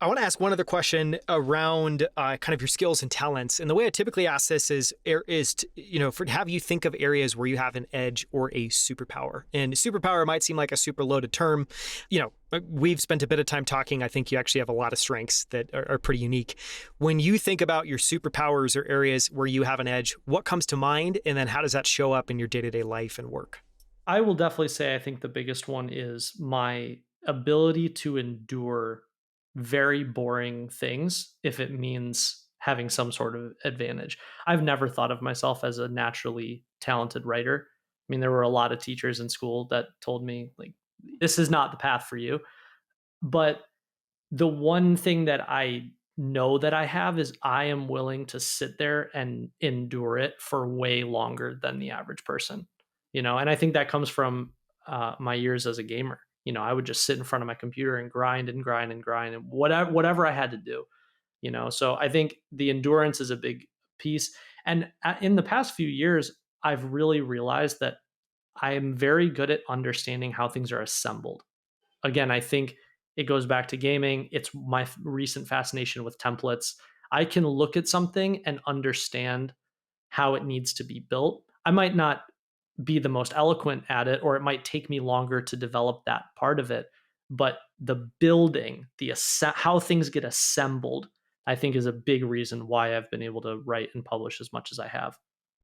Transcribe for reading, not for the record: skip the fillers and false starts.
I want to ask one other question around kind of your skills and talents. And the way I typically ask this is to, for to have you think of areas where you have an edge or a superpower. And superpower might seem like a super loaded term. We've spent a bit of time talking. I think you actually have a lot of strengths that are pretty unique. When you think about your superpowers or areas where you have an edge, what comes to mind? And then how does that show up in your day-to-day life and work? I will definitely say I think the biggest one is my ability to endure very boring things if it means having some sort of advantage. I've never thought of myself as a naturally talented writer. I mean, there were a lot of teachers in school that told me, like, this is not the path for you. But the one thing that I know that I have is I am willing to sit there and endure it for way longer than the average person, and I think that comes from my years as a gamer. I would just sit in front of my computer and grind and grind and grind and whatever I had to do. So I think the endurance is a big piece. And in the past few years, I've really realized that I am very good at understanding how things are assembled. Again, I think it goes back to gaming. It's my recent fascination with templates. I can look at something and understand how it needs to be built. I might not be the most eloquent at it, or it might take me longer to develop that part of it. But the building, how things get assembled, I think is a big reason why I've been able to write and publish as much as I have.